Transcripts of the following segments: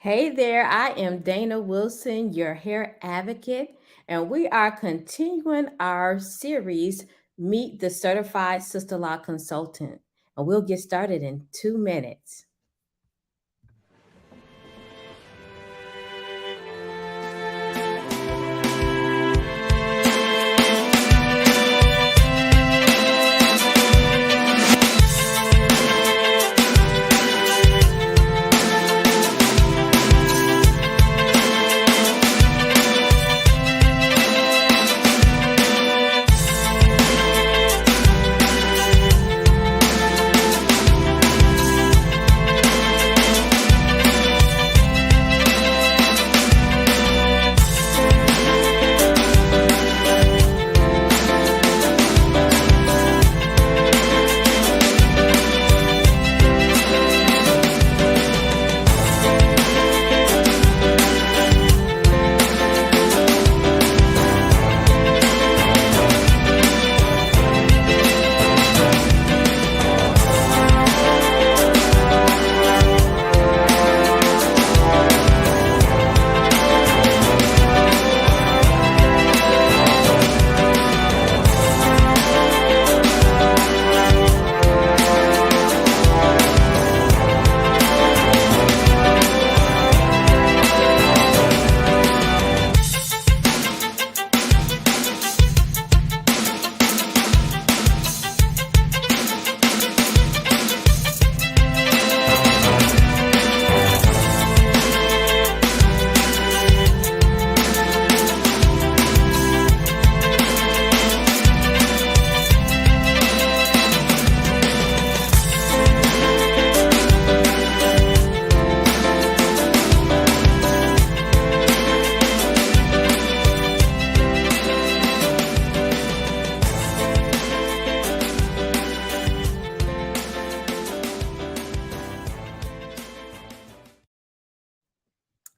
Hey there, I am Dana Wilson, your hair advocate, and we are continuing our series, Meet the Certified Sisterlock Consultant. And we'll get started in 2 minutes.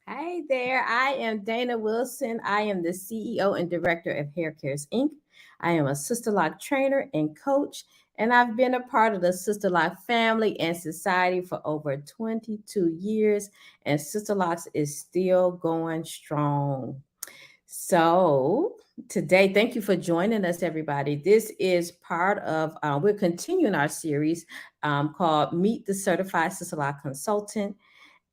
Hey there, I am Dana Wilson. I am the CEO and Director of Hair Cares Inc. I am a Sisterlock trainer and coach, and I've been a part of the Sisterlock family and society for over 22 years, and Sisterlocks is still going strong. So, today, thank you for joining us, everybody. This is part of, we're continuing our series called Meet the Certified Sisterlock Consultant.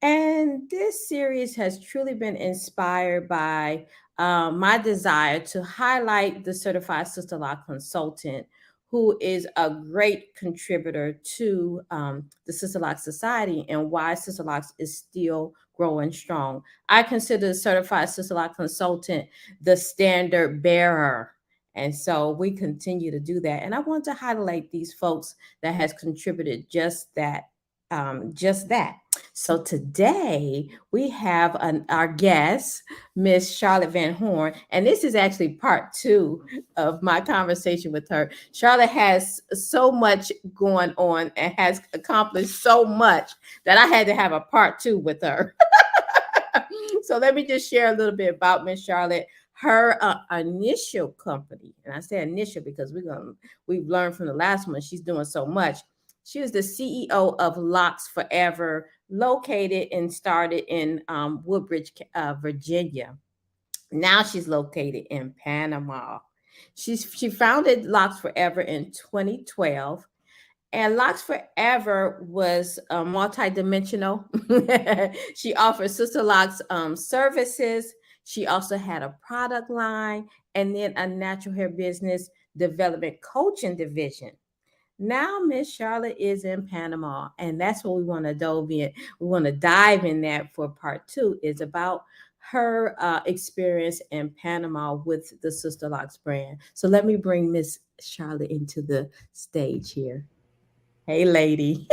And this series has truly been inspired by my desire to highlight the Certified Sisterlock Consultant, who is a great contributor to the Sisterlock Society and why Sisterlocks is still growing strong. I consider the Certified Sisterlock Consultant the standard bearer. And so we continue to do that. And I want to highlight these folks that has contributed just that, just that. So today we have our guest, Miss Charlotte Van Horn, and this is actually part two of my conversation with her. Charlotte has so much going on and has accomplished so much that I had to have a part two with her. So let me just share a little bit about Miss Charlotte. Her initial company, and I say initial because we've learned from the last one she's doing so much. She was the CEO of Locks Forever, located and started in Woodbridge, Virginia. Now she's located in Panama. She founded Locks Forever in 2012, and Locks Forever was multidimensional. She offered Sister Locks services. She also had a product line and then a natural hair business development coaching division. Now Miss Charlotte is in Panama, and that's what we want to dove in. We want to dive in that for part two. Is about her experience in Panama with the Sister Locks brand. So let me bring Miss Charlotte into the stage here. Hey, lady.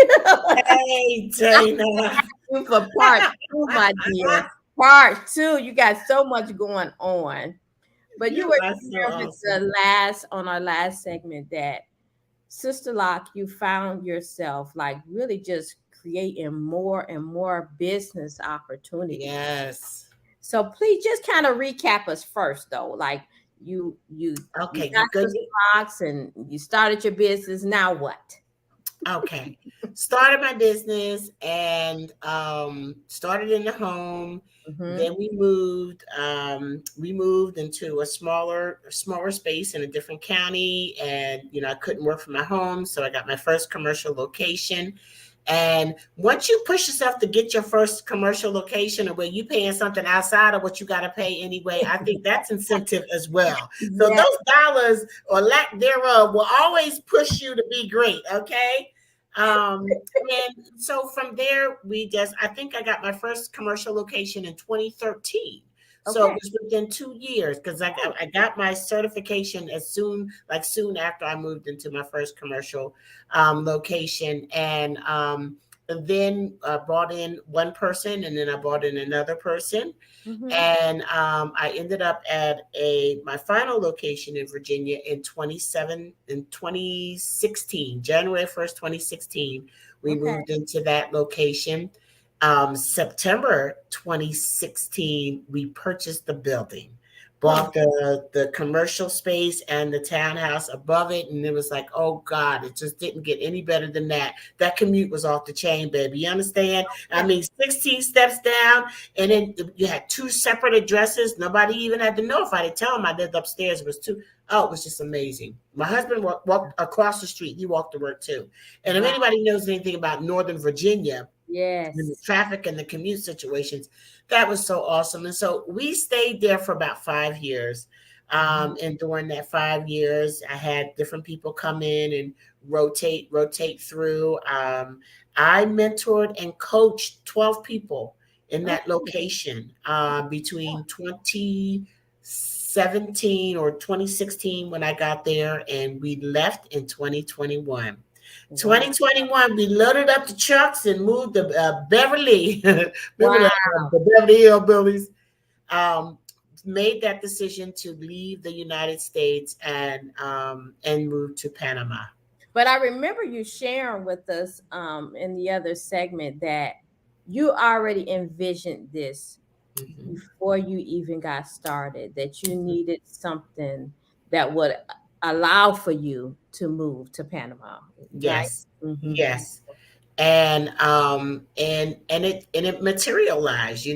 Hey, Dana. For part two, my dear. Part two. You got so much going on. But you You were are so here with awesome. the last on our last segment that Sister Lock, you found yourself like really just creating more and more business opportunities. Yes. So please just kind of recap us first though. Like you Okay, got good. Sister Locks and you started your business. Now what? Okay. Started my business and started in the home. Mm-hmm. Then we moved into a smaller space in a different county, and I couldn't work from my home, so I got my first commercial location. And once you push yourself to get your first commercial location, or where you paying something outside of what you got to pay anyway, I think that's incentive as well. So Yeah. those dollars or lack thereof will always push you to be great. Okay. And so from there, I think I got my first commercial location in 2013. So it Okay. was within 2 years, because I got my certification soon after I moved into my first commercial location. And then brought in one person, and then I brought in another person. Mm-hmm. And I ended up at my final location in Virginia in 2016, January 1st, 2016. We Okay. moved into that location. September 2016, we purchased the building, Oh, bought the commercial space and the townhouse above it, and it was like, oh God, it just didn't get any better than that. That commute was off the chain, baby. You understand? I mean, 16 steps down, and then you had two separate addresses. Nobody even had to know. If I didn't tell them I lived upstairs, it was two. Oh, it was just amazing. My husband walked across the street. He walked to work too. And if wow. anybody knows anything about Northern Virginia and the Yes. traffic and the commute situations, that was so awesome. And so we stayed there for about 5 years. Mhm. And during that 5 years, I had different people come in and rotate through. I mentored and coached 12 people in that Okay. location between 2017 or 2016 when I got there, and we left in 2021. Wow. 2021, we loaded up the trucks and moved to Beverly. Remember Wow. the Beverly Hillbillies? Um, Made that decision to leave the United States and move to Panama. But I remember you sharing with us in the other segment that you already envisioned this Mhm. before you even got started, that you needed something that would allow for you to move to Panama, right? Yes, Mm-hmm. yes. And it materialized.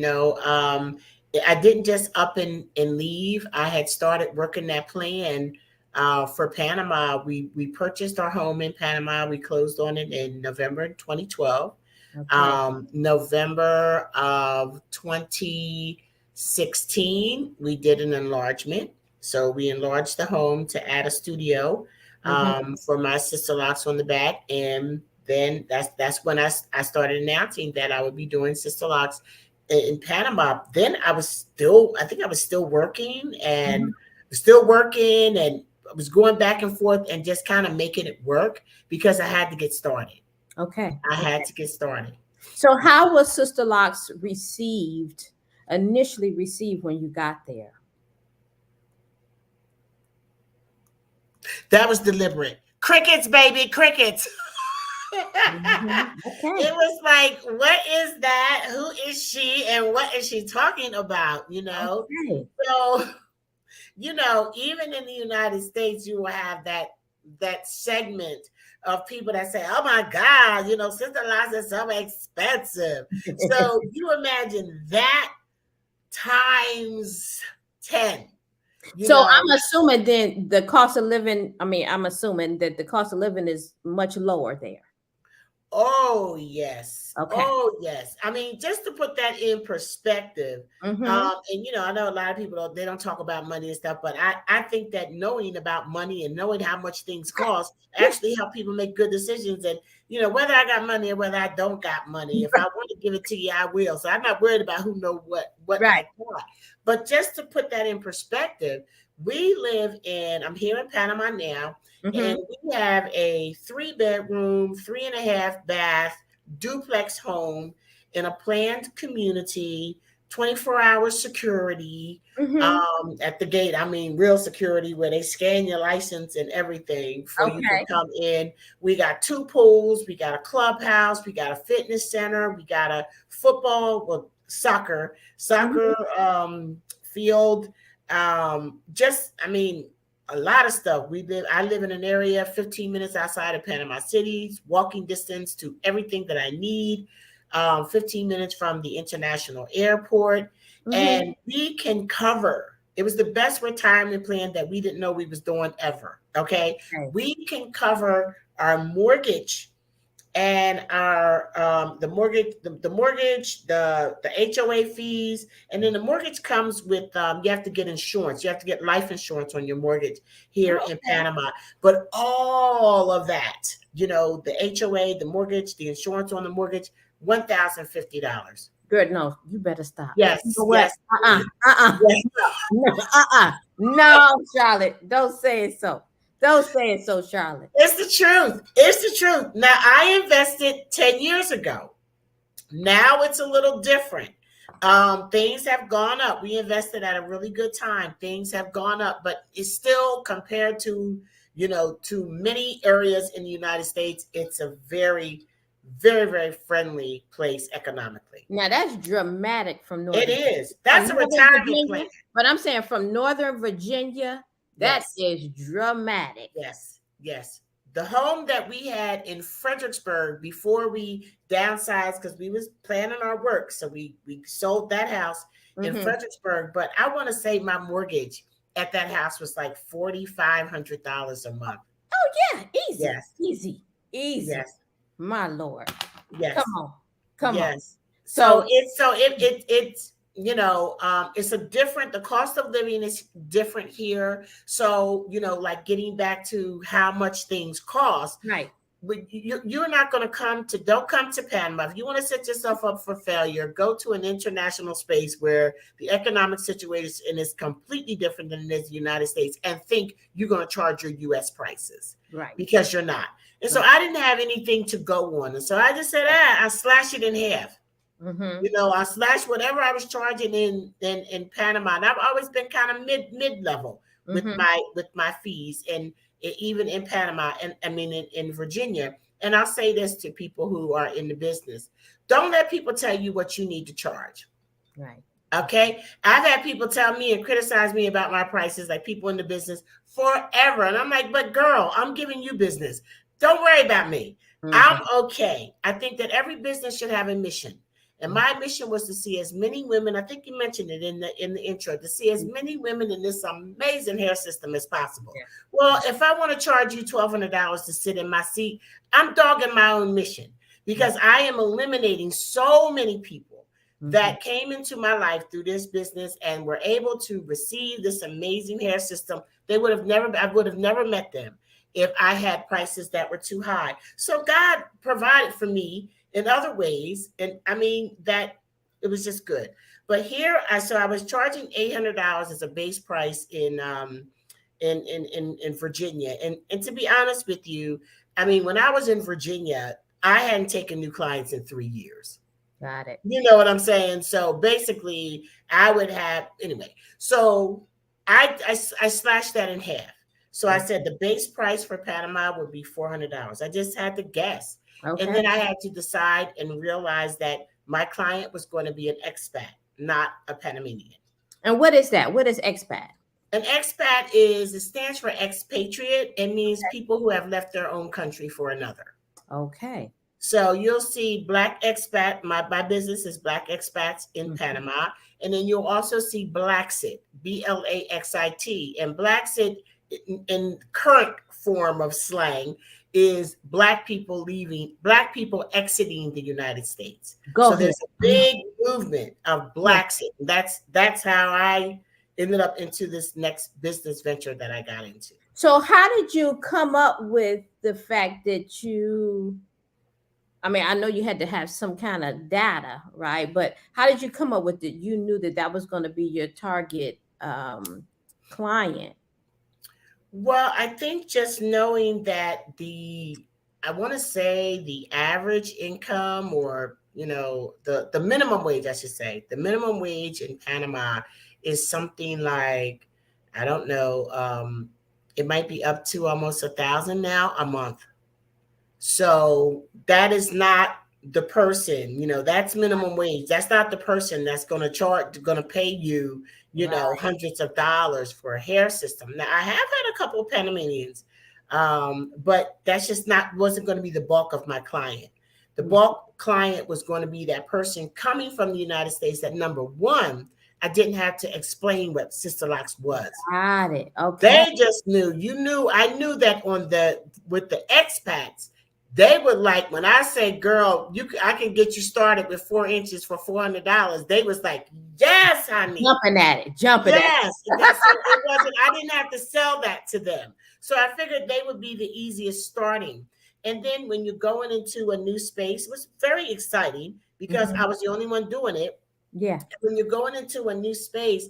I didn't just up and leave. I had started working that plan for Panama. We purchased our home in Panama. We closed on it in November 2012. Okay. November of 2016, we did an enlargement. So we enlarged the home to add a studio Mm-hmm. for my sister locks on the back. And then that's when I started announcing that I would be doing sister locks in Panama. Then I think I was Mm-hmm. still working, and I was going back and forth and just kind of making it work because I had to get started. Okay. I had Okay. to get started. So how was Sister Locks initially received when you got there? That was deliberate. Crickets, baby, crickets. Mm-hmm. Okay. It was like, what is that? Who is she? And what is she talking about? Okay. So, even in the United States, you will have that segment of people that say, oh my God, sister lots are so expensive. So you imagine that times 10, you So know. I'm assuming then the cost of living, I mean, I'm assuming that the cost of living is much lower there. Oh, yes. Okay. Oh, yes. I mean, just to put that in perspective, Mm-hmm. and I know a lot of people they don't talk about money and stuff, but I think that knowing about money and knowing how much things cost Yeah. actually help people make good decisions. And whether I got money or whether I don't got money, if I want to give it to you, I will. So I'm not worried about who know what Right. I got. But just to put that in perspective, I'm here in Panama now. Mm-hmm. And we have a 3-bedroom, 3.5 bath duplex home in a planned community, 24-hour security Mm-hmm. at the gate. I mean, real security where they scan your license and everything for you to Okay. come in. We got 2 pools, we got a clubhouse, we got a fitness center, we got a soccer Mm-hmm. field. Just, I mean, a lot of stuff. I live in an area 15 minutes outside of Panama City, walking distance to everything that I need. 15 minutes from the international airport, and we can cover. It was the best retirement plan that we didn't know we was doing ever. Okay, we can cover our mortgage and our the mortgage, the HOA fees, and then the mortgage comes with you have to get insurance. You have to get life insurance on your mortgage here in Panama. But all of that, you know, the HOA, the mortgage, the insurance on the mortgage, $1,050. Good, no, you better stop. Yes, You know what? yes. Yes. No, Charlotte, don't say it so. Don't say it so, Charlotte. It's the truth. It's the truth. Now, I invested 10 years ago. Now it's a little different. Things have gone up. We invested at a really good time. Things have gone up, but it's still, compared to, you know, to many areas in the United States, it's a very, very, very friendly place economically. Now that's dramatic from Northern. It is. That's a retirement plan. But I'm saying from Northern Virginia, that is dramatic. Yes, yes. The home that we had in Fredericksburg before we downsized, because we was planning our work, so we sold that house in Fredericksburg. But I want to say my mortgage at that house was like $4,500 a month. Oh yeah, easy, easy. Yes, my Lord. Yes, come on. So it's you know, it's the cost of living is different here. So, you know, like getting back to how much things cost. Right. But you're not going to don't come to Panama. If you want to set yourself up for failure, go to an international space where the economic situation is completely different than it is in the United States, and think you're going to charge your US prices. Right. Because you're not. And so I didn't have anything to go on. And so I just said, I slash it in half. You know, I slashed whatever I was charging in Panama, and I've always been kind of mid level with my fees, and even in Panama, and I mean in Virginia. And I'll say this to people who are in the business: don't let people tell you what you need to charge. Right. Okay. I've had people tell me and criticize me about my prices, like people in the business forever, and I'm like, but girl, I'm giving you business. Don't worry about me. I'm okay. I think that every business should have a mission. And my mission was to see as many women, I think you mentioned it in the intro, to see as many women in this amazing hair system as possible. Yeah. Well, if I want to charge you $1,200 to sit in my seat, I'm dogging my own mission, because I am eliminating so many people that came into my life through this business and were able to receive this amazing hair system. I would have never met them if I had prices that were too high. So God provided for me in other ways, and I mean that it was just good. But here, I was charging $800 as a base price in Virginia, and to be honest with you, I mean, when I was in Virginia, I hadn't taken new clients in 3 years. Got it. You know what I'm saying? So basically, I would have anyway. So I slashed that in half. So I said the base price for Panama would be $400. I just had to guess. Okay. And then I had to decide and realize that my client was going to be an expat, not a Panamanian. And what is that? What is expat? An expat it stands for expatriate. It means people who have left their own country for another. Okay. So you'll see Black expat. My business is Black expats in Panama. And then you'll also see Blaxit, Blaxit. And Blaxit, in current form of slang, is Black people exiting the United States. So there's a big movement of Blaxit. That's how I ended up into this next business venture that I got into. So how did you come up with the fact that I mean, I know you had to have some kind of data, right? But how did you come up with it? You knew that was going to be your target client. Well, I think just knowing that I want to say the average income, or, you know, the minimum wage, I should say, the minimum wage in Panama is something like, I don't know, it might be up to almost $1,000 now a month. So that is not the person, that's minimum wage. That's not the person that's going to pay you, Right. hundreds of dollars for a hair system. Now, I have had a couple of Panamanians, but that's just wasn't going to be the bulk of my client. The bulk client was going to be that person coming from the United States that, number one, I didn't have to explain what Sisterlocks was. Got it. Okay. They just knew. I knew that with the expats, they would like, when I say, girl, I can get you started with 4 inches for $400. They was like, yes, honey. Jumping at it. Yes. So it wasn't, I didn't have to sell that to them. So I figured they would be the easiest starting. And then when you're going into a new space, it was very exciting because I was the only one doing it. Yeah. When you're going into a new space,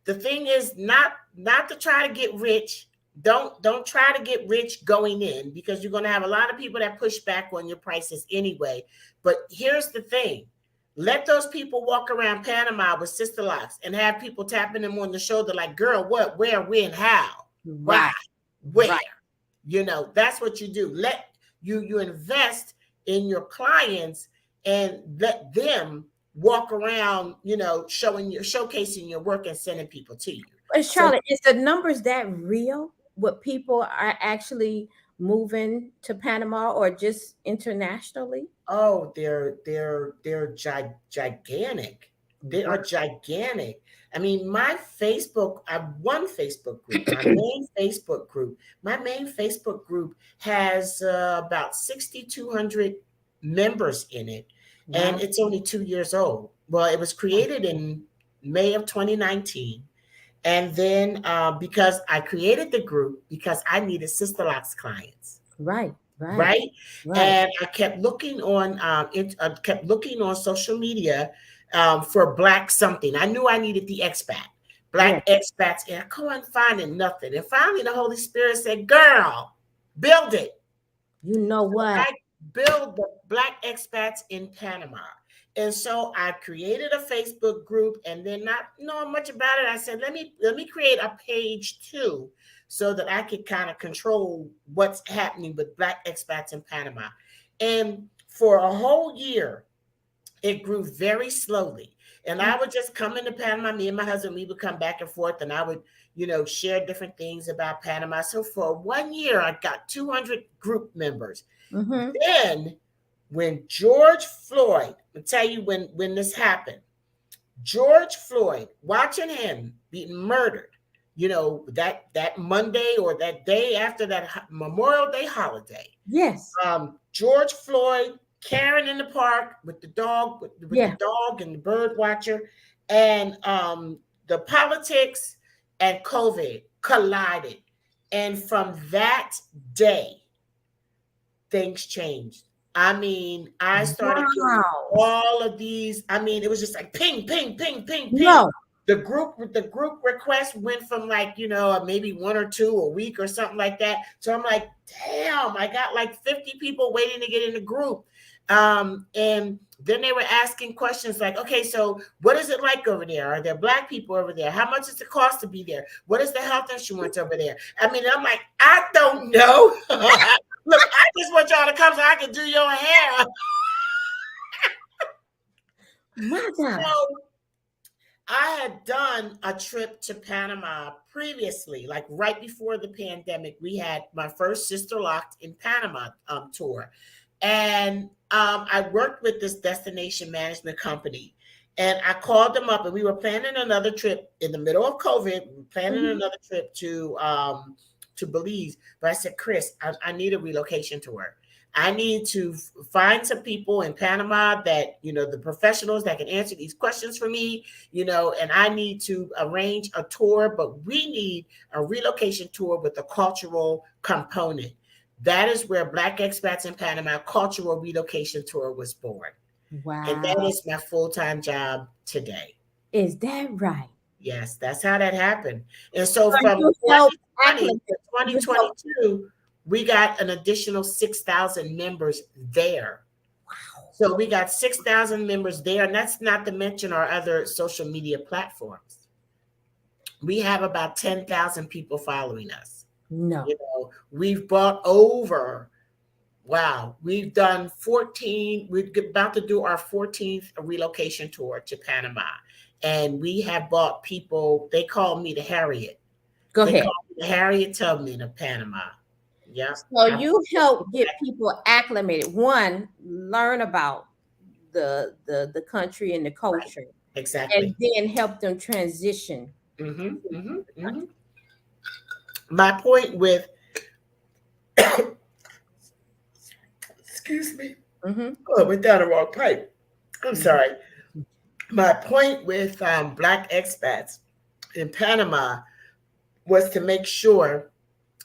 the thing is not to try to get rich. Don't try to get rich going in, because you're going to have a lot of people that push back on your prices anyway. But here's the thing. Let those people walk around Panama with Sisterlocks and have people tapping them on the shoulder like, girl, what, where, when, how, why, where? Right. That's what you do. Let you invest in your clients and let them walk around, showcasing your work and sending people to you. But Charlotte, is the numbers that real? What people are actually moving to Panama or just internationally? Oh, they're gigantic. They are gigantic. I mean, I have one Facebook group, my main Facebook group has about 6,200 members in it. Wow. And it's only 2 years old. Well, it was created in May of 2019. And then because I created the group because I needed Sisterlocks clients. Right. And I kept looking on social media for Black something. I knew I needed the expat, Black expats, and I couldn't find nothing. And finally, the Holy Spirit said, "Girl, build it." You know what? I build the Black expats in Panama. And so I created a Facebook group, and then not knowing much about it, I said, let me create a page too, so that I could kind of control what's happening with Black expats in Panama. And for a whole year, it grew very slowly. And I would just come into Panama, me and my husband, we would come back and forth, and I would, share different things about Panama. So for 1 year, I got 200 group members. Then when George Floyd, I'll tell you when this happened, George Floyd, watching him being murdered, that Monday or that day after that Memorial Day holiday. Yes. George Floyd, Karen in the park with the dog, with the dog and the bird watcher, and the politics and COVID collided. And from that day, things changed. I mean, I started getting all of these. I mean, it was just like ping, ping, ping, ping, ping. No. The group request went from like, maybe 1 or 2 a week or something like that. So I'm like, damn, I got like 50 people waiting to get in the group. And then they were asking questions like, okay, so what is it like over there? Are there Black people over there? How much is the cost to be there? What is the health insurance over there? I mean, I'm like, I don't know. Look, I just want y'all to come so I can do your hair. So I had done a trip to Panama previously, like right before the pandemic. We had my first Sisterlocks in Panama tour. And I worked with this destination management company. And I called them up, and we were planning another trip in the middle of COVID. We were planning another trip to Belize. But I said, Chris, I need a relocation tour. I need to find some people in Panama that, the professionals that can answer these questions for me, and I need to arrange a tour, but we need a relocation tour with a cultural component. That is where Black Expats in Panama Cultural Relocation Tour was born. Wow. And that is my full-time job today. Is that right? Yes, that's how that happened. And so from 2020 to 2022, we got an additional 6,000 members there. Wow. So we got 6,000 members there, and that's not to mention our other social media platforms. We have about 10,000 people following us. No. We've brought over Wow, we've done 14. We're about to do our 14th relocation tour to Panama. And we have bought people, they call me the Harriet. Go They ahead. call me the Harriet Tubman of Panama. Yep. So you help get people acclimated. One, learn about the country and the Right. culture, and Exactly. then help them transition Hmm. to Hmm. the Hmm. country. My point with, excuse me, Mm-hmm. oh, I went down the wrong pipe. I'm sorry. My point with Black expats in Panama was to make sure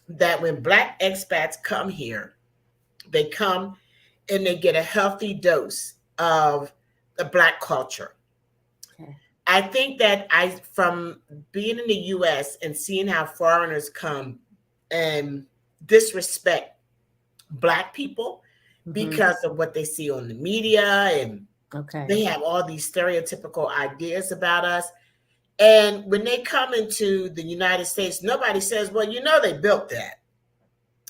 that when Black expats come here, they come and they get a healthy dose of the Black culture. Okay. I think that from being in the US and seeing how foreigners come and disrespect Black people Mm-hmm. because of what they see on the media, and Okay. they have all these stereotypical ideas about us. And when they come into the United States, nobody says, well, they built that.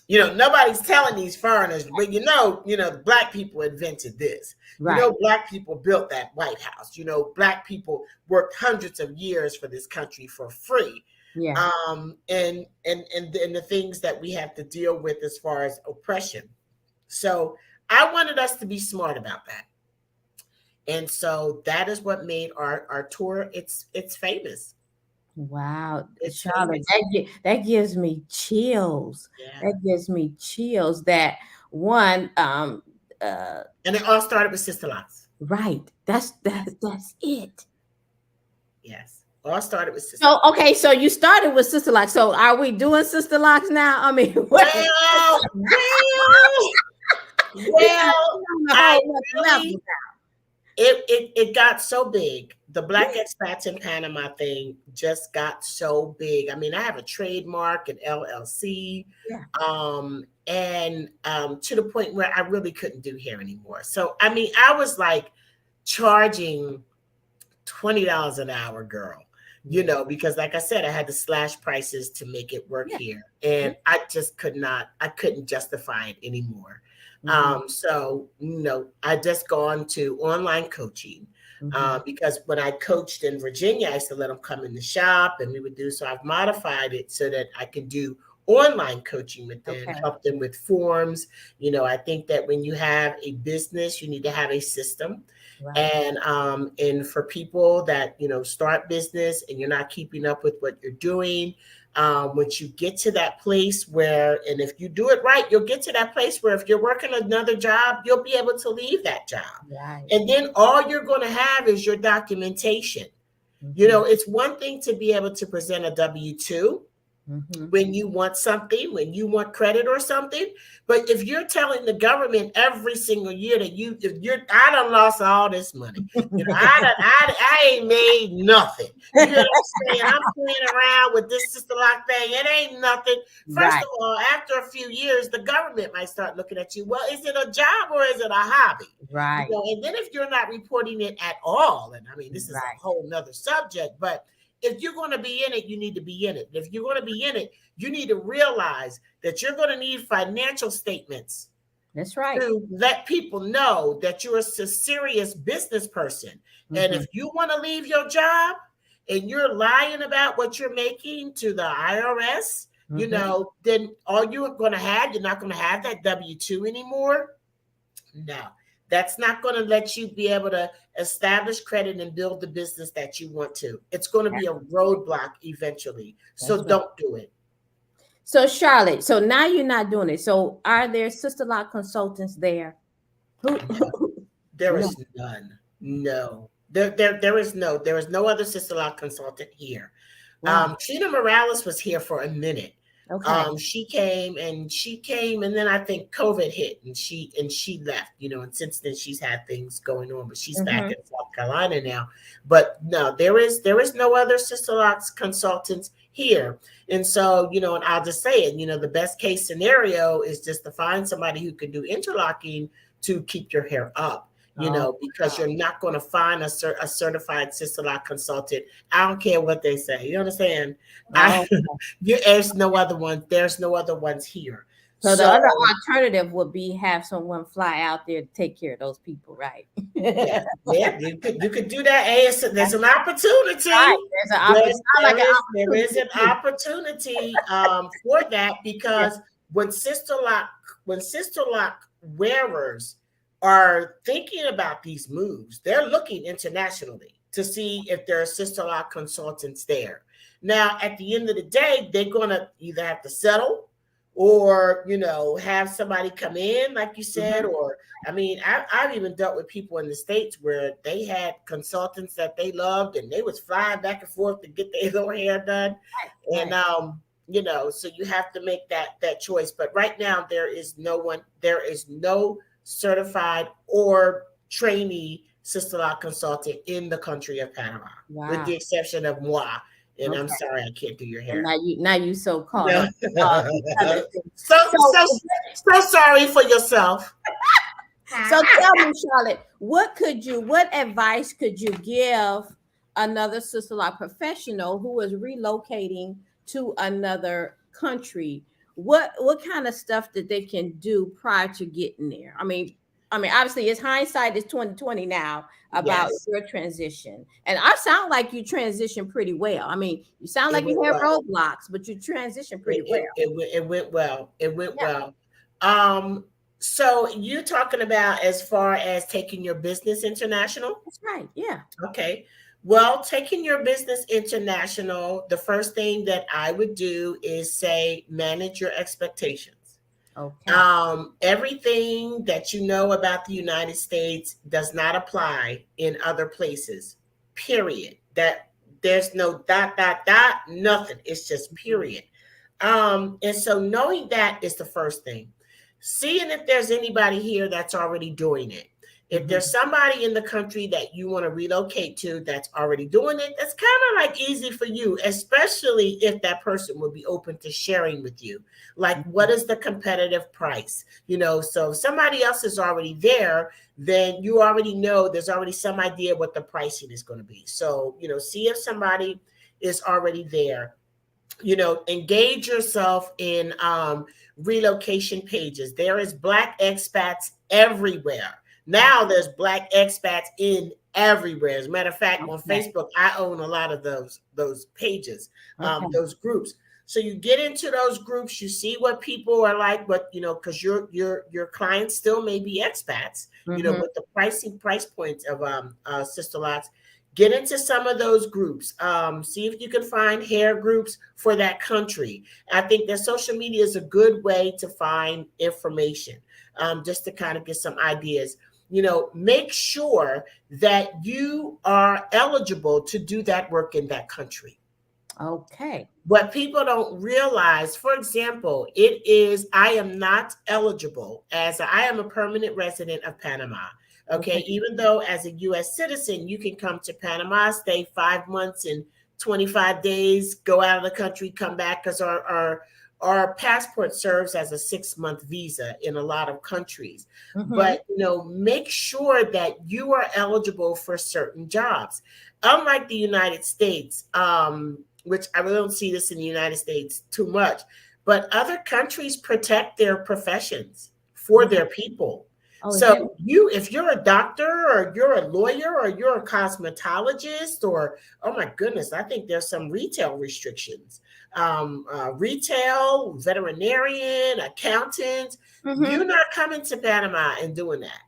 Nobody's telling these foreigners, but Black people invented this. Right. Black people built that White House. Black people worked hundreds of years for this country for free. Yeah. And the things that we have to deal with as far as oppression. So I wanted us to be smart about that. And so that is what made our tour, it's famous. Wow, It's Charlotte, famous. that gives me chills. Yeah. That gives me chills. That one, And it all started with Sisterlocks. right. That's it. Yes. All started with Sisterlocks. So okay, so you started with Sisterlocks. So are we doing Sisterlocks now? I mean, what? Well, I really, Level. it got so big. The Black expats in Panama thing just got so big. I mean, I have a trademark, an LLC, Yeah. and to the point where I really couldn't do hair anymore. So, I mean, I was like charging $20 an hour, girl. Because like I said, I had to slash prices to make it work here. And I just I couldn't justify it anymore. So, I just gone to online coaching because when I coached in Virginia, I used to let them come in the shop and we would do. So I've modified it so that I can do online coaching with them, help them with forms. I think that when you have a business, you need to have a system. Right. And for people that start business and you're not keeping up with what you're doing, once you get to that place where, and if you do it right, you'll get to that place where if you're working another job, you'll be able to leave that job. Right. And then all you're going to have is your documentation. It's one thing to be able to present a W-2 when you want something, when you want credit or something. But if you're telling the government every single year that I done lost all this money, I ain't made nothing. You know what I'm saying? I'm playing around with this Sisterlock thing. It ain't nothing. First of all, after a few years, the government might start looking at you. Well, is it a job or is it a hobby? Right. And then if you're not reporting it at all, and I mean, this is a whole nother subject, but if you're going to be in it, you need to be in it. If you're going to be in it, you need to realize that you're going to need financial statements. That's right. To let people know that you're a serious business person. And if you want to leave your job and you're lying about what you're making to the IRS, then all you're going to have, you're not going to have that W-2 anymore. No. That's not going to let you be able to establish credit and build the business that you want to. It's going to be a roadblock eventually. So don't do it. So Charlotte, so now you're not doing it. So are there Sisterlock consultants there? There is none. No. There is no other Sisterlock consultant here. Wow. Tina Morales was here for a minute. Okay. She came and then I think COVID hit and she left, and since then she's had things going on, but she's back in South Carolina now. But no, there is no other Sisterlocks consultants here. And so, and I'll just say it, the best case scenario is just to find somebody who can do interlocking to keep your hair up. Because you're not going to find a certified Sisterlock consultant. I don't care what they say. You understand? There's no other one. There's no other ones here. So the So other alternative would be have someone fly out there to take care of those people, right? yeah, yeah, you could do that. Hey, there's an Right. opportunity. There's an opportunity. Sound like an There is an opportunity. opportunity for that, Yeah. because when sister lock wearers are thinking about these moves, they're looking internationally to see if there are sister lock consultants there. Now, at the end of the day, they're gonna either have to settle, or have somebody come in, like you said, Mhm. or I mean, I've even dealt with people in the States where they had consultants that they loved, and they was flying back and forth to get their little hair done. And Right. so you have to make that choice. But right now there is no certified or trainee sister law consultant in the country of Panama, with Wow. the exception of moi. And I'm Okay. sorry I can't do your And hair. now you so caught No. up with all these other things. so So so so sorry for yourself. So tell me, Charlotte, what advice could you give another sister law professional who is relocating to another country? What kind of stuff that they can do prior to getting there? I mean, obviously, it's hindsight is 2020 now about Yes, your transition, and I sound like you transitioned pretty well. I mean, you sound it like went you have well. roadblocks, but you transitioned pretty well. It went well. It went Yeah, well. Um, so you talking about as far as taking your business international? that's right. Yeah. Okay. Well, taking your business international, the first thing that I would do is say manage your expectations. Okay. Everything that you know about the United States does not apply in other places. Period. That there's no dot dot dot, nothing. It's just period. And so knowing that is the first thing. Seeing if there's anybody here that's already doing it. If Mhm. there's somebody in the country that you want to relocate to that's already doing it, that's kind of like easy for you, especially if that person will be open to sharing with you. Like, what Mhm. is the competitive price? So if somebody else is already there, then you already know there's already some idea what the pricing is going to be. So, see if somebody is already there. Engage yourself in relocation pages. There is Black expats everywhere. Now there's Black expats in everywhere. As a matter of fact, on Okay. Facebook, I own a lot of those pages, Okay. those groups. So you get into those groups, you see what people are like, but because your clients still may be expats, Mhm. with the price points of Sister Locks. Get into some of those groups. See if you can find hair groups for that country. I think that social media is a good way to find information, just to kind of get some ideas. Make sure that you are eligible to do that work in that country. Okay. What people don't realize, for example, I am not eligible, as I am a permanent resident of Panama. Okay, Okay. even though as a US citizen, you can come to Panama, stay 5 months and 25 days, go out of the country, come back, because our passport serves as a 6-month visa in a lot of countries. Mhm. But make sure that you are eligible for certain jobs. Unlike the United States, which I really don't see this in the United States too much, but other countries protect their professions for Okay. their people. Oh, is So that if you're a doctor, or you're a lawyer, or you're a cosmetologist, or oh my goodness, I think there's some retail restrictions. Retail, veterinarian, accountants, you're mhm. not coming to Panama and doing that,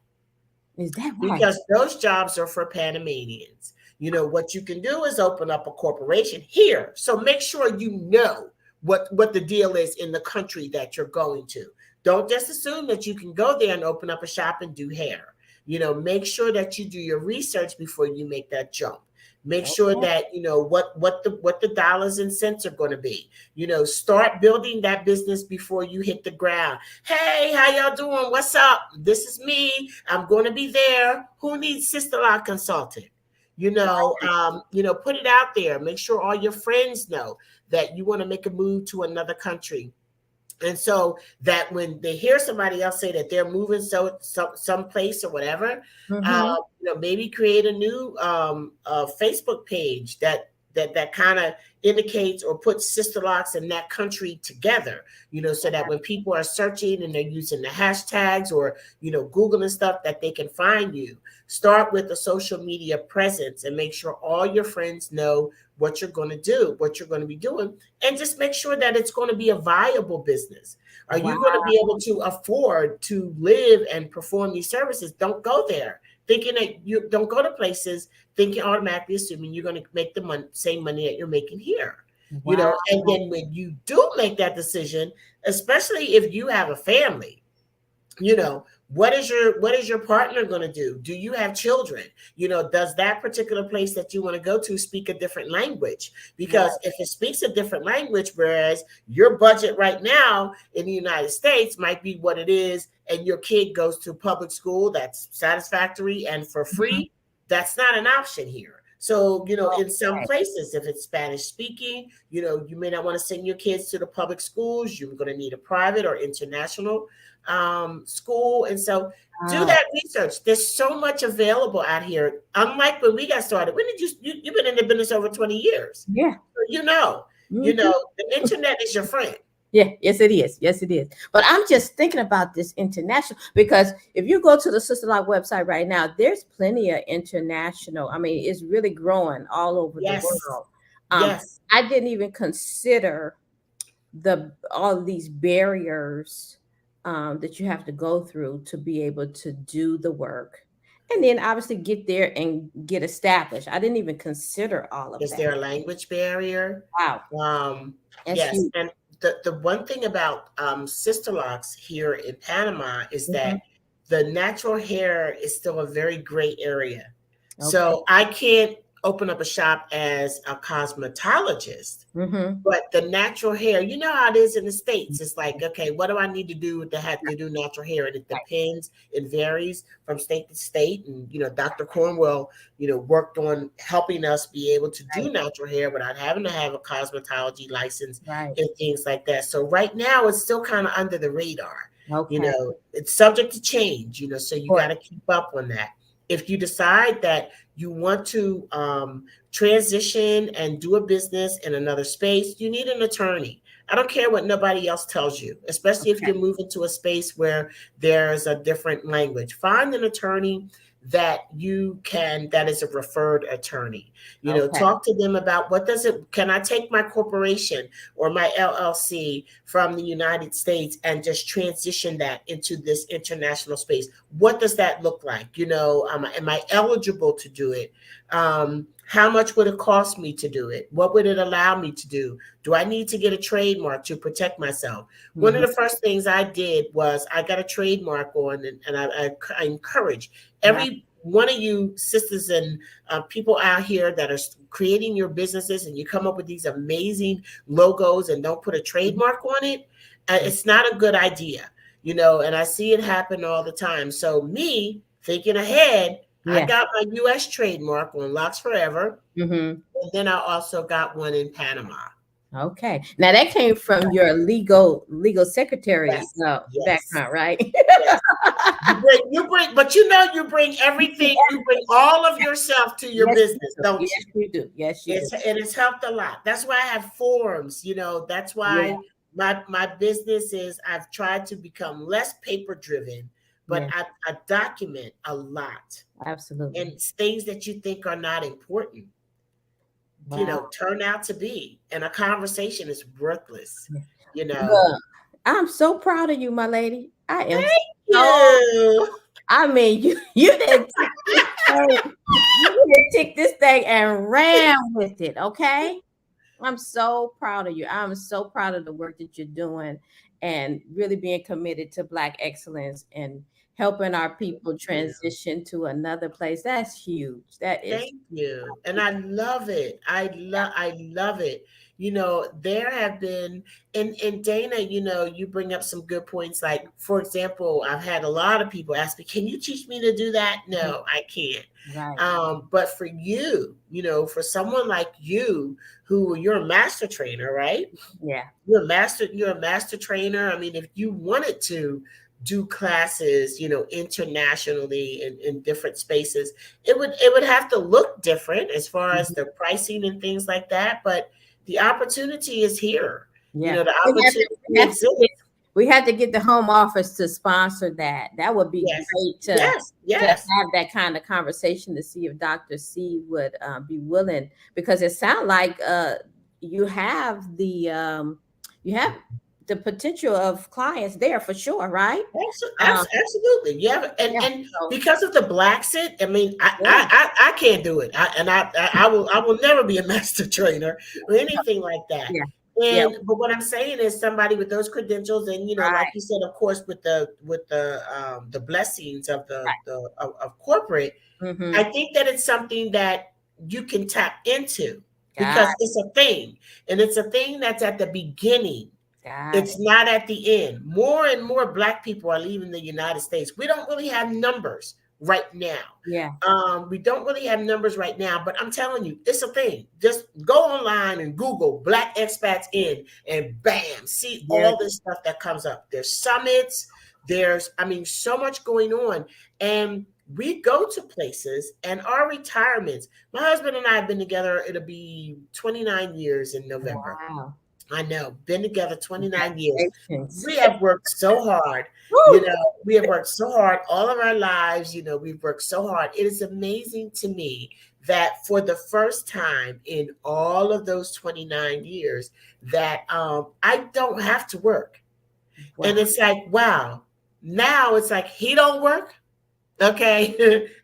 Is that right? because those jobs are for Panamanians. What you can do is open up a corporation here. So make sure you know what the deal is in the country that you're going to. Don't just assume that you can go there and open up a shop and do hair. Make sure that you do your research before you make that jump. Make sure Okay. that you know what the dollars and cents are going to be. Start building that business before you hit the ground. Hey, how y'all doing? What's up? This is me. I'm going to be there. Who needs Sister Law Consultant? Put it out there. Make sure all your friends know that you want to make a move to another country. And so that when they hear somebody else say that they're moving some place or whatever, Mhm. maybe create a new Facebook page that that kind of indicates or puts Sisterlocks in that country together, so that when people are searching and they're using the hashtags or, Googling stuff, that they can find you. Start with a social media presence and make sure all your friends know what you're going to do, what you're going to be doing, and just make sure that it's going to be a viable business. Are Wow. you going to be able to afford to live and perform these services? Don't go there thinking that you don't go to places thinking automatically assuming you're going to make the same money that you're making here. Wow. And then when you do make that decision, especially if you have a family, what is your partner going to do? Do you have children? Does that particular place that you want to go to speak a different language? Because if it speaks a different language, whereas your budget right now in the United States might be what it is, and your kid goes to public school that's satisfactory and for free, that's not an option here. So, in some places, if it's Spanish speaking, you may not want to send your kids to the public schools. You're going to need a private or international school. And so do that research. There's so much available out here. Unlike when we got started, when did you've been in the business over 20 years. Yeah. So, the internet is your friend. Yeah, yes, it is. Yes, it is. But I'm just thinking about this international, because if you go to the Sisterlock website right now, there's plenty of international. I mean, it's really growing all over the world. Yes. I didn't even consider all of these barriers that you have to go through to be able to do the work, and then obviously get there and get established. I didn't even consider all of that. Is there a language barrier? Wow. Yes. Huge. And the one thing about Sisterlocks here in Panama is that the natural hair is still a very gray area. Okay. So I can't open up a shop as a cosmetologist, but the natural hair, you know how it is in the States. It's like, okay, what do I need to do to have to do natural hair? And it depends. It varies from state to state. And, Dr. Cornwell, worked on helping us be able to do natural hair without having to have a cosmetology license and things like that. So right now it's still kind of under the radar. Okay. It's subject to change, so you got to keep up on that. If you decide that you want to transition and do a business in another space, you need an attorney. I don't care what nobody else tells you, especially if you're moving to a space where there's a different language. Find an attorney that is a referred attorney. Talk to them about can I take my corporation or my LLC from the United States and just transition that into this international space? What does that look like? Am I eligible to do it? How much would it cost me to do it? What would it allow me to do? Do I need to get a trademark to protect myself? One of the first things I did was I got a trademark on, and I encourage every one of you sisters and people out here that are creating your businesses, and you come up with these amazing logos and don't put a trademark on it. It's not a good idea, and I see it happen all the time. So me thinking ahead, I got my US trademark on Locks Forever. And then I also got one in Panama. Okay. Now that came from your legal secretary background, right? Yes. You bring, but you bring everything, you bring all of yourself to your business, don't you? Yes, you do. Yes, you do. And it's helped a lot. That's why I have forums, that's why my business is, I've tried to become less paper driven, but I document a lot. Absolutely. And things that you think are not important, turn out to be. And a conversation is worthless, Look, I'm so proud of you, my lady. I am. Thank you. I mean, you didn't take this thing and ran with it, okay? I'm so proud of you. I'm so proud of the work that you're doing and really being committed to Black excellence and helping our people transition to another place. That's huge. That is. Thank you. And I love it. I love it. There have been, and Dana, you bring up some good points. Like, for example, I've had a lot of people ask me, can you teach me to do that? No, I can't. Right. But for you, for someone like you, you're a master trainer, right? Yeah. You're a master trainer. I mean, if you wanted to do classes, internationally in different spaces, it would have to look different as far as the pricing and things like that. But the opportunity is here. Yeah. The We have to, opportunity we have to exists. get, we had to get the home office to sponsor that. That would be Yes, great yes, to yes. have that kind of conversation to see if Dr. C would be willing, because it sounds like you have the you have the potential of clients there for sure, right? Um, Absolutely. Yeah. And yeah. and So because of the Blaxit, I mean, I, yeah, I I I can't do it. I will never be a master trainer or anything like that. yeah, yeah. But what I'm saying is somebody with those credentials, and like Right, you said, of course, with the blessings of right. of corporate, I Mm-hmm. think that it's something that you can tap into Got because it's a thing, and it's a thing that's at the beginning. got It's it. not at the end. More and more Black people are leaving the United States. We don't really have numbers right now. Yeah, We don't really have numbers right now, but I'm telling you, it's a thing. Just go online and Google Black expats in, and bam, see there. all this stuff that comes up. There's summits. I mean, so much going on. And we go to places, and our retirements. My husband and I have been together, it'll be 29 years in November. Wow. I know, been together 29 years. Congratulations. We have worked so hard. Woo! We have worked so hard all of our lives. We've worked so hard. It is amazing to me that for the first time in all of those 29 years, that I don't have to work. And Wow. it's like, wow, now it's like he don't work. Okay.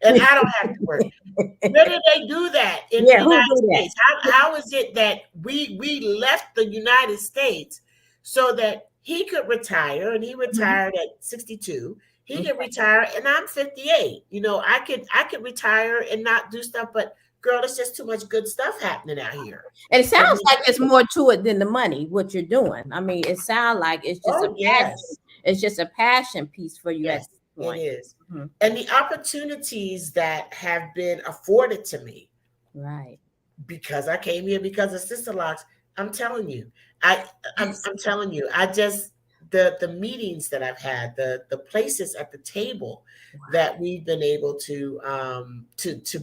And I don't have to work. Where did they do that in the Yeah, who United do that? States? How is it that we left the United States so that he could retire, and he Mhm. retired at 62. He could Okay. retire, and I'm 58. I could retire and not do stuff, but girl, it's just too much good stuff happening out here And it for sounds me. like it's more to it than the money, what you're doing. I mean, it sounds like it's just a Oh passion. yes, It's just a passion piece for you at yes, this it point. is. Mhm. And the opportunities that have been afforded to me Right. because I came here because of Sisterlocks. I'm telling you, I I'm telling you, I just the meetings that I've had, the places at the table Wow. that we've been able to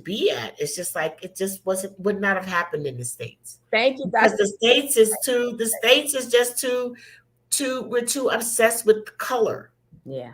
be at. It's just like it just would not have happened in the States Thank you, because Dr. the States is just we're too obsessed with color. Yeah.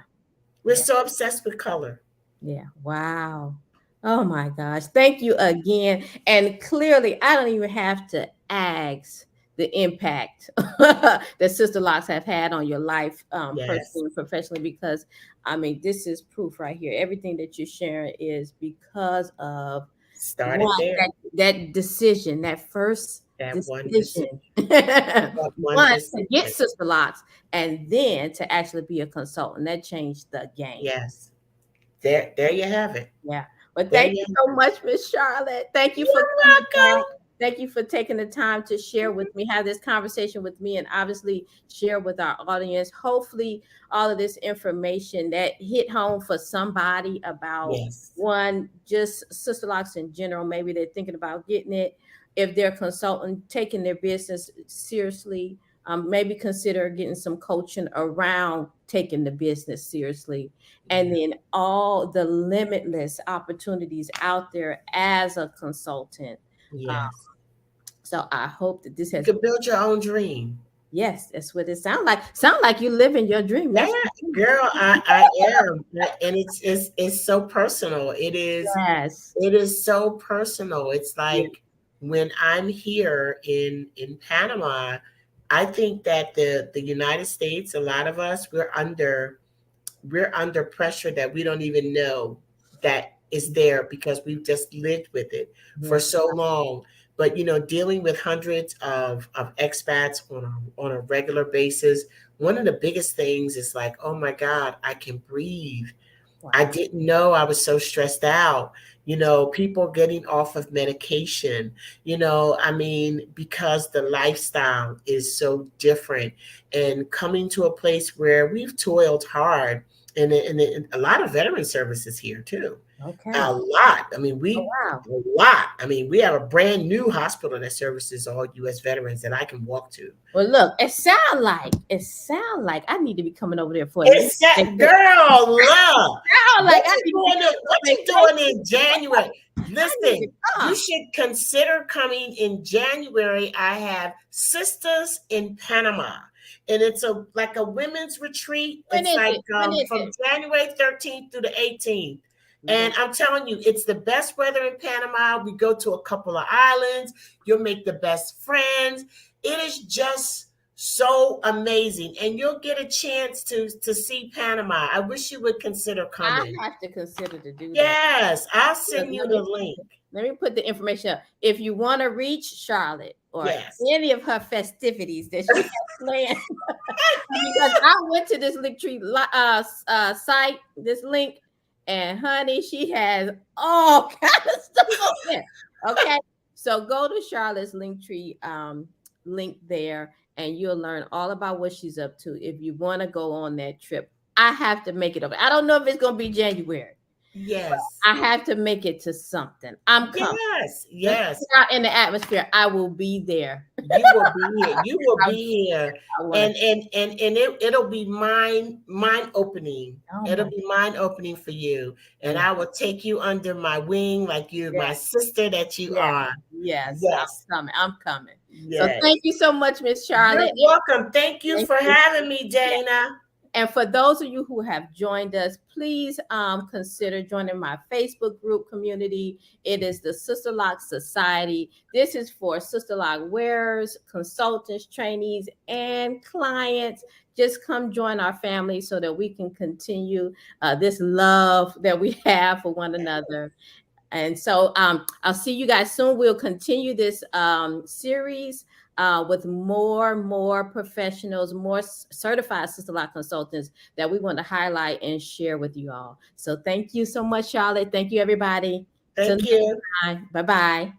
We're Yeah. so obsessed with color. Yeah. Wow. Oh my gosh. Thank you again. And clearly, I don't even have to ask the impact that Sister Locks have had on your life, Yes, personally and professionally, because I mean, this is proof right here. Everything that you're sharing is because of started one, there. that decision, that first That one decision. decision, That one one to get decision. Sister Locks, and then to actually be a consultant. That changed the game. Yes. There you have it. Yeah. But There thank you you have so it. much, Miss Charlotte. Thank you for You're coming back. welcome. Thank you for taking the time to share with me, have this conversation with me, and obviously share with our audience. Hopefully, all of this information that hit home for somebody about Yes. one, just Sister Locks in general. Maybe they're thinking about getting it. If they're a consultant, taking their business seriously, maybe consider getting some coaching around taking the business seriously, and Yeah. then all the limitless opportunities out there as a consultant. Uh, Yes. so I hope that this You has, can build your own dream. yes, that's what it sounds like. Sound like you living your dream. Yeah, That's girl, I am. And it's so personal. yes, It is so personal. It's yeah, like when I'm here in Panama, I think that the United States, a lot of us, we're under pressure that we don't even know that is there because we've just lived with it for yeah, so long. But dealing with hundreds of expats on a regular basis, one of the biggest things is like, oh my God, I can breathe. I wow, didn't know I was so stressed out. People getting off of medication, I mean, because the lifestyle is so different, and coming to a place where we've toiled hard, and a lot of veteran services here too. Okay. A lot. I mean, Wow. a lot. I mean, we have a brand new hospital that services all U.S. veterans that I can walk to. Well, look, it sound like I need to be coming over there for a It's that girl, love. sound like What you doing in January? Listen, come. you should consider coming in January. I have Sisters in Panama, and it's like a women's retreat. When It's is like it? When is from it? January 13th through the 18th. And I'm telling you, it's the best weather in Panama. We go to a couple of islands. You'll make the best friends. It is just so amazing, and you'll get a chance to see Panama. I wish you would consider coming. I have to consider to do that. Yes, I'll send you the link. Let me put the information up. If you want to reach Charlotte or Yes. any of her festivities that she has planned, because I went to this Linktree site, this link, and honey, she has all kind of stuff on there. Okay, so go to Charlotte's Linktree link there, and you'll learn all about what she's up to. If you want to go on that trip, I have to make it over. I don't know if it's going to be January. Yes. I have to make it to something. I'm coming. Yes. Out in the atmosphere, I will be there. You will be here. You will be here. And it'll be mind opening. It'll be mind opening for you. And I will take you under my wing like you're my sister that you are. Yes. I'm coming. Yes. So thank you so much, Miss Charlotte. You're welcome. Thank you for having me, Dana. And for those of you who have joined us, please consider joining my Facebook group community. It is the Sisterlocks Society. This is for Sisterlock wearers, consultants, trainees, and clients. Just come join our family so that we can continue this love that we have for one another. And so I'll see you guys soon. We'll continue this series with more professionals, more certified Sisterlock consultants that we want to highlight and share with you all. So thank you so much, Charlotte. Thank you, everybody. Thank you. Bye-bye.